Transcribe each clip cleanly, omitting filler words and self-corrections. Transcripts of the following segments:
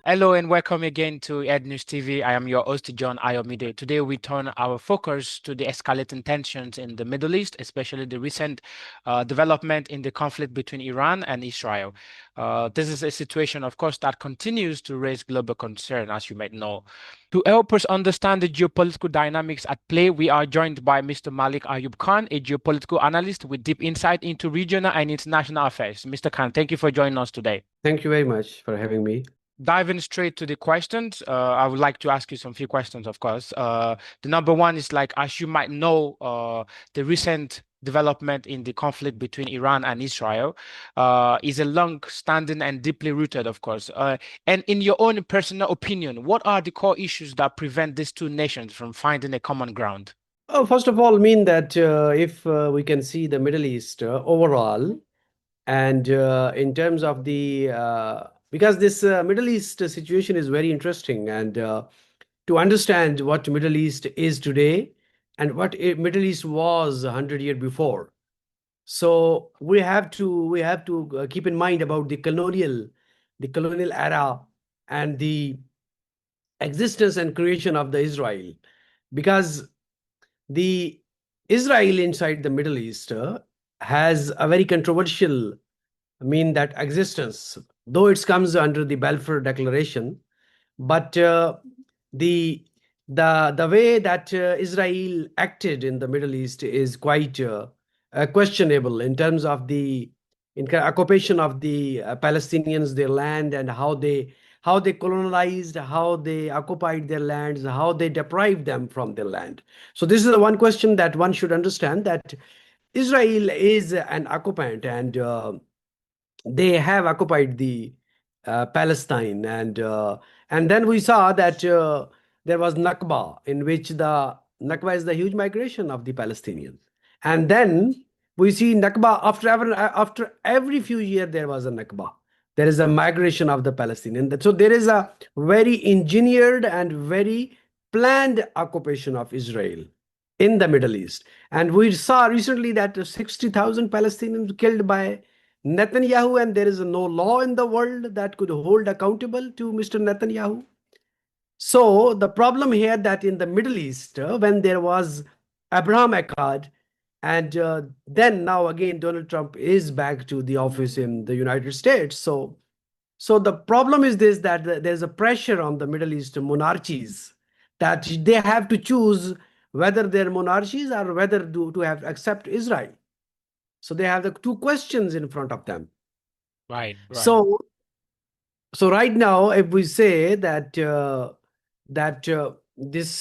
Hello and welcome again to EDNews-TV. I am your host, John Ayomide. Today we turn our focus to the escalating tensions in the Middle East, especially the recent development in the conflict between Iran and Israel. This is a situation, of course, that continues to raise global concern, as you might know. To help us understand the geopolitical dynamics at play, we are joined by Mr. Malik Ayub Khan, a geopolitical analyst with deep insight into regional and international affairs. Mr. Khan, thank you for joining us today. Thank you very much for having me. Diving straight to the questions, I would like to ask you some few questions, of course. The number one is like, as you might know, the recent development in the conflict between Iran and Israel is a long-standing and deeply rooted, of course. And in your own personal opinion, what are the core issues that prevent these two nations from finding a common ground? Oh, first of all, mean that if we can see the Middle East overall, and in terms of the because this Middle East situation is very interesting, and to understand what Middle East is today and what Middle East was 100 years before. So we have to keep in mind about the colonial era and the existence and creation of the Israel, because the Israel inside the Middle East has a very controversial, that existence, though it comes under the Balfour Declaration, but the the way that Israel acted in the Middle East is quite questionable in terms of the occupation of the Palestinians, their land, and how they colonized, how they occupied their lands, how they deprived them from their land. So this is the one question that one should understand, that Israel is an occupant, and they have occupied the Palestine, and then we saw that there was Nakba, in which the Nakba is the huge migration of the Palestinians, and then we see Nakba after every few years there was a Nakba. There is a migration of the Palestinian. So there is a very engineered and very planned occupation of Israel in the Middle East, and we saw recently that 60,000 Palestinians killed by Netanyahu, and there is no law in the world that could hold accountable to Mr. Netanyahu. So the problem here that in the Middle East, when there was Abraham Accord, and then now again Donald Trump is back to the office in the United States. So the problem is this, that there's a pressure on the Middle East monarchies that they have to choose whether they're monarchies or whether to have accept Israel. So they have the two questions in front of them. Right. So right now, if we say that this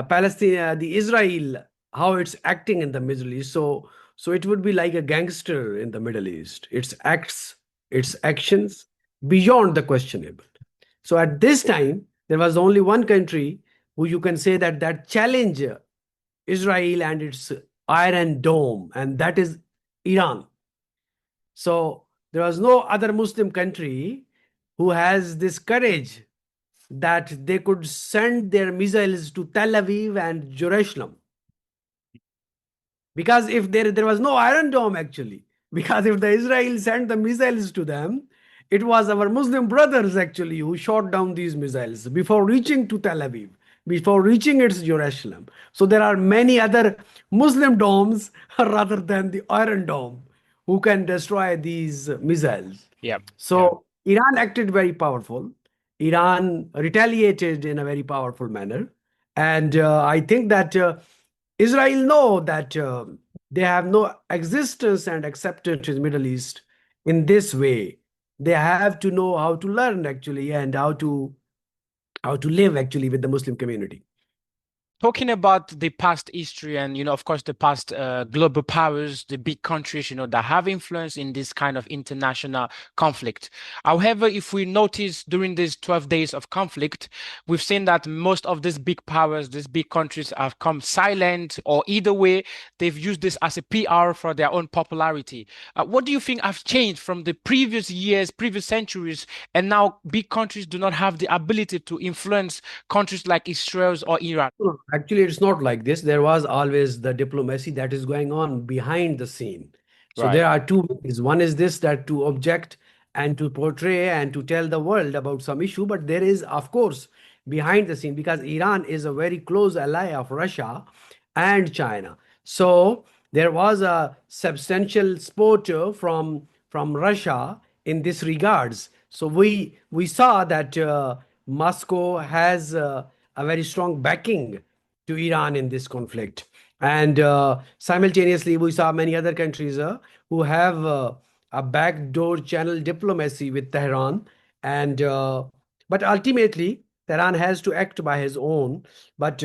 Palestine, the Israel, how it's acting in the Middle East, so it would be like a gangster in the Middle East. Its acts, its actions beyond the questionable. So at this time, there was only one country who you can say that challenge Israel and its Iron Dome, and that is Iran. So there was no other Muslim country who has this courage that they could send their missiles to Tel Aviv and Jerusalem. Because if there was no Iron Dome actually, because if the Israel sent the missiles to them, it was our Muslim brothers actually who shot down these missiles before reaching to Tel Aviv, before reaching its Jerusalem. So there are many other Muslim domes rather than the Iron Dome who can destroy these missiles. Yeah. So Iran acted very powerful. Iran retaliated in a very powerful manner. And I think that Israel know that they have no existence and acceptance in the Middle East in this way. They have to know how to learn actually, and how to live actually with the Muslim community. Talking about the past history and, of course, the past global powers, the big countries, that have influence in this kind of international conflict. However, if we notice during these 12 days of conflict, we've seen that most of these big powers, these big countries have come silent, or either way, they've used this as a PR for their own popularity. What do you think have changed from the previous years, previous centuries, and now big countries do not have the ability to influence countries like Israel or Iran? Actually, it's not like this. There was always the diplomacy that is going on behind the scene. So Right. there are two ways. One is this, that to object and to portray and to tell the world about some issue. But there is, of course, behind the scene, because Iran is a very close ally of Russia and China. So there was a substantial support from Russia in this regards. So we saw that Moscow has a very strong backing to Iran in this conflict. And simultaneously, we saw many other countries who have a backdoor channel diplomacy with Tehran. And but ultimately, Tehran has to act by his own. But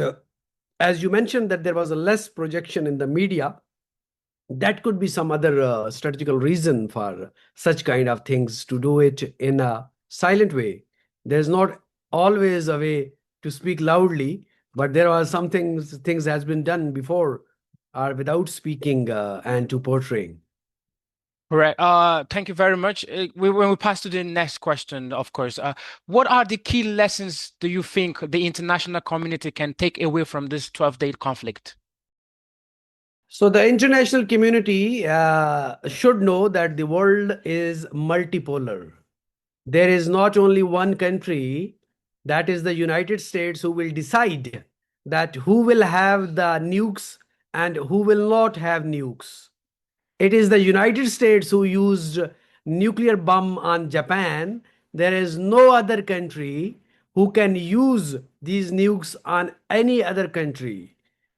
as you mentioned, that there was a less projection in the media, that could be some other strategical reason for such kind of things, to do it in a silent way. There's not always a way to speak loudly, but there are some things has been done before without speaking and to portraying. Correct. Thank you very much. When we pass to the next question, of course, what are the key lessons do you think the international community can take away from this 12-day conflict? So the international community should know that the world is multipolar. There is not only one country, that is the United States, who will decide that who will have the nukes and who will not have nukes. It is the United States who used nuclear bomb on Japan. There is no other country who can use these nukes on any other country.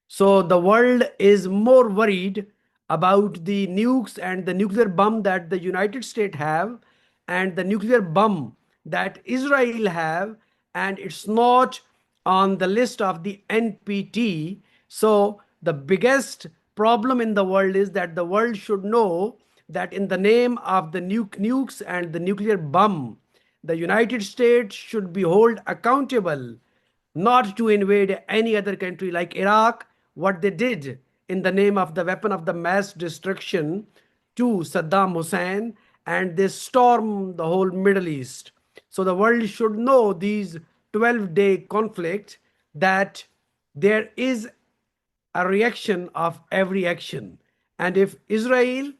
So the world is more worried about the nukes and the nuclear bomb that the United States have and the nuclear bomb that Israel have, and it's not on the list of the NPT. So the biggest problem in the world is that the world should know that in the name of the nukes and the nuclear bomb, the United States should be held accountable not to invade any other country like Iraq, what they did in the name of the weapon of the mass destruction to Saddam Hussein, and they stormed the whole Middle East. So the world should know these 12-day conflict, that there is a reaction of every action. And if Israel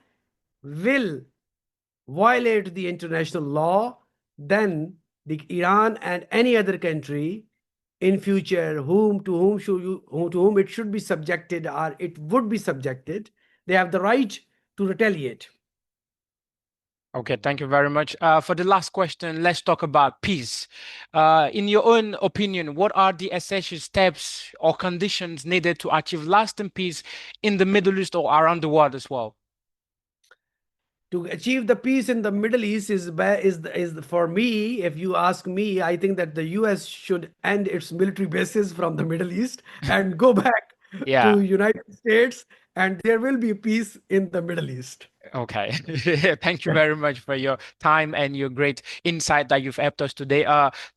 will violate the international law, then the Iran and any other country in future to whom it should be subjected or it would be subjected, they have the right to retaliate. Okay, thank you very much. For the last question, let's talk about peace. In your own opinion, what are the essential steps or conditions needed to achieve lasting peace in the Middle East or around the world as well? To achieve the peace in the Middle East is for me, if you ask me, I think that the US should end its military bases from the Middle East and go back Yeah. to United States, and there will be peace in the Middle East. Okay. Thank you very much for your time and your great insight that you've helped us today.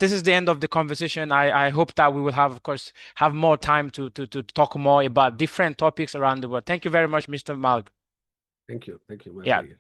This is the end of the conversation. I hope that we will have, of course, have more time to talk more about different topics around the world. Thank you very much, Mr. Malik. Thank you. Thank you. My Yeah. pleasure.